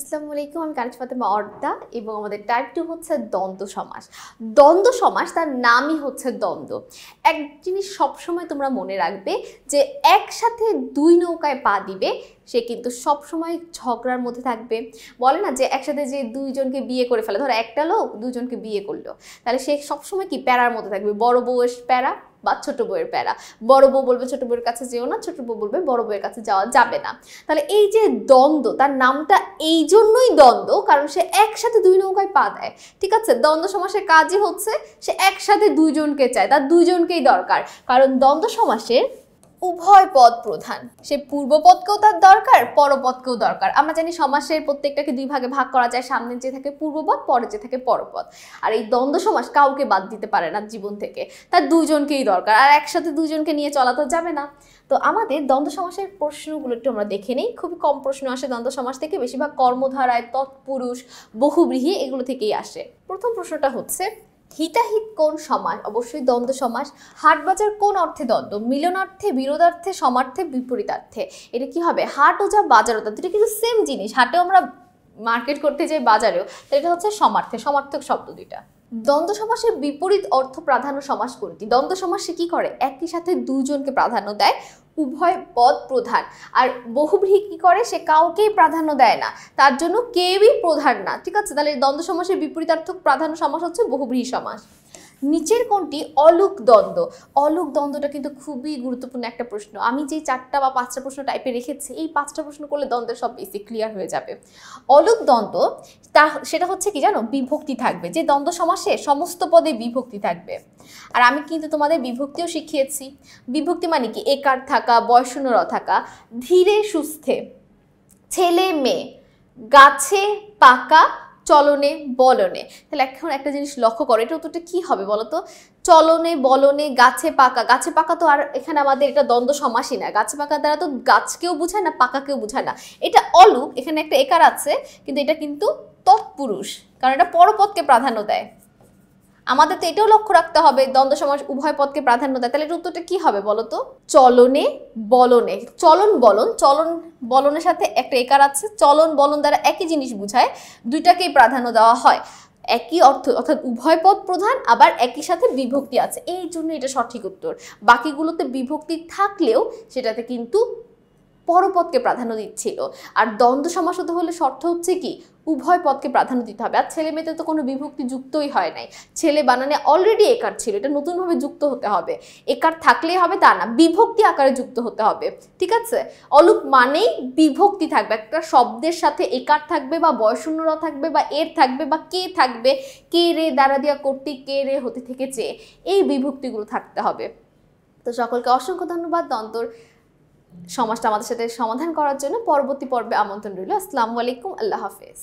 আসসালামু আলাইকুম, আমি কানিজ ফাতেমা অর্দা এবং আমাদের টাইপ 2 হচ্ছে দ্বন্দ্ব সমাস। দ্বন্দ্ব সমাস তার নামই হচ্ছে দ্বন্দ্ব। এক জিনিস সবসময় তোমরা মনে রাখবে যে একসাথে দুই নৌকায় পা দিবে সে কিন্তু সবসময় ঝগড়ার মধ্যে থাকবে। বলে না যে একসাথে যে দুইজনকে বিয়ে করে ফেলে, ধরো একটা লোক দুজনকে বিয়ে করলো, তাহলে সে সবসময় কি প্যারার মধ্যে থাকবে, বড় বউয়ের প্যারা বা ছোট বউয়ের প্যারা। বড় বউ বলবে ছোট বউয়ের কাছে যেও না, ছোট বউ বলবে বড় বউয়ের কাছে যাওয়া যাবে না। তাহলে এই যে দ্বন্দ্ব, তার নামটা এই জন্যই দ্বন্দ্ব, কারণ সে একসাথে দুই নৌকায় পা দেয়। ঠিক আছে, দ্বন্দ্ব সমাসের কাজই হচ্ছে সে একসাথে দুইজনকে চায়, তার দুইজনকেই দরকার। কারণ দ্বন্দ্ব সমাসের উভয় পদ প্রধান, সে পূর্বপদকেও তার দরকার, পরপদকেও দরকার। আমরা জানি সমাসের প্রত্যেকটাকে দুই ভাগে ভাগ করা যায়, সামনে যে থাকে পূর্বপদ, পরে যে থাকে পরপদ। আর এই দ্বন্দ্ব সমাস কাউকে বাদ দিতে পারে না জীবন থেকে, তার দুইজনকেই দরকার, আর একসাথে দুইজনকে নিয়ে চলা তো যাবে না। তো আমাদের দ্বন্দ্ব সমাসের প্রশ্নগুলো একটু আমরা দেখে নেই। খুবই কম প্রশ্ন আসে দ্বন্দ্ব সমাস থেকে, বেশিরভাগ কর্মধারায়, তৎপুরুষ, বহুব্রীহি এগুলো থেকেই আসে। প্রথম প্রশ্নটা হচ্ছে হিতাহিত কোন সমাস? অবশ্যই দ্বন্দ্ব সমাস। হাট বাজার কোন অর্থে দ্বন্দ্ব? মিলনার্থে, বিরোধার্থে, সমার্থে, বিপরীতার্থে। এটা কি হবে? হাট ও যা বাজার ও তা, এটা কিন্তু সেম জিনিস। হাটেও আমরা মার্কেট করতে যাই, বাজারেও, তো এটা হচ্ছে সমার্থে, সমার্থক শব্দ দুইটা। দ্বন্দ্ব সমাসের বিপরীত অর্থ প্রাধান্য সমাস কোনটি? দ্বন্দ্ব সমাস সে কি করে? একই সাথে দুইজনকে প্রাধান্য দেয়, উভয় পদ প্রধান। আর বহুব্রীহি কি করে? সে কাউকেই প্রাধান্য দেয় না, তার জন্য কেউই প্রধান না। ঠিক আছে, তাহলে দ্বন্দ্ব সমাসের বিপরীতার্থক প্রাধান্য সমাস হচ্ছে বহুব্রীহি সমাস। নিচের কোনটি অলুক দ্বন্দ্ব? অলুক দ্বন্দ্বটা কিন্তু খুবই গুরুত্বপূর্ণ একটা প্রশ্ন। আমি যে 4টা বা 5টা প্রশ্ন টাইপে রেখেছি, এই 5টা প্রশ্ন করলে দ্বন্দ্বের সব বেসিক ক্লিয়ার হয়ে যাবে। অলুক দ্বন্দ্ব সেটা হচ্ছে কি জানো? বিভক্তি থাকবে। যে দ্বন্দ্ব সমাসে সমস্ত পদে বিভক্তি থাকবে। আর আমি কিন্তু তোমাদের বিভক্তিও শিখিয়েছি। বিভক্তি মানে কি? একার থাকা, বয়শূন্য র থাকা, ধীরে সুস্থে, ছেলে মেয়ে, গাছে পাকা, চলনে বলনে। তাহলে এখন একটা জিনিস লক্ষ্য করো, এটা উত্তরটা কি হবে বলো তো? চলনে বলনে, গাছে পাকা। গাছে পাকা তো আর এখানে আমাদের এটা দ্বন্দ্ব সমাসই না। গাছে পাকা দ্বারা তো গাছকেও বোঝায় না, পাকাকেও বোঝায় না। এটা অলুক, এখানে একটা একার আছে, কিন্তু এটা কিন্তু তৎপুরুষ, কারণ এটা পরপদকে প্রাধান্য দেয়। আমাদের তো এটাও লক্ষ্য রাখতে হবে দ্বন্দ্ব সমাস উভয় পদকে প্রাধান্য দেয়। তাহলে এর উত্তরটা কি হবে বলো তো? চলনে বলনে। চলন বলন, চলন বলনের সাথে একটা একার আছে, চলন বলন দ্বারা একই জিনিস বোঝায়, দুইটাকেই প্রাধান্য দেওয়া হয়, একই অর্থ, অর্থাৎ উভয় পদ প্রধান, আবার একই সাথে বিভক্তি আছে, এই জন্য এটা সঠিক উত্তর। বাকিগুলোতে বিভক্তি থাকলেও সেটাতে কিন্তু পরপদকে প্রাধান্য দিচ্ছিল। আর দ্বন্দ্ব সমাস হতে হলে শর্ত হচ্ছে কি? উভয় পদকে প্রাধান্য দিতে হবে। আর ছেলে মেয়েতে তো কোনো বিভক্তি যুক্তই হয় নাই, ছেলে বানানে অলরেডি একার ছিল, এটা নতুনভাবে যুক্ত হতে হবে। একার থাকলেই হবে তা না, বিভক্তি আকারে যুক্ত হতে হবে। ঠিক আছে, অলুক মানেই বিভক্তি থাকবে, একটা শব্দের সাথে একার থাকবে বা বয়শূন্য র থাকবে বা এর থাকবে বা কে থাকবে, কে রে দ্বারা দিয়া কর্তৃক, কে রে হতে থেকে চেয়ে, এই বিভক্তিগুলো থাকতে হবে। তো সকলকে অসংখ্য ধন্যবাদ দ্বন্দ্বর সমাজটা আমাদের সাথে সমাধান করার জন্য। পরবর্তী পর্বে আমন্ত্রণ রইল। আসসালামু আলাইকুম, আল্লাহ হাফেজ।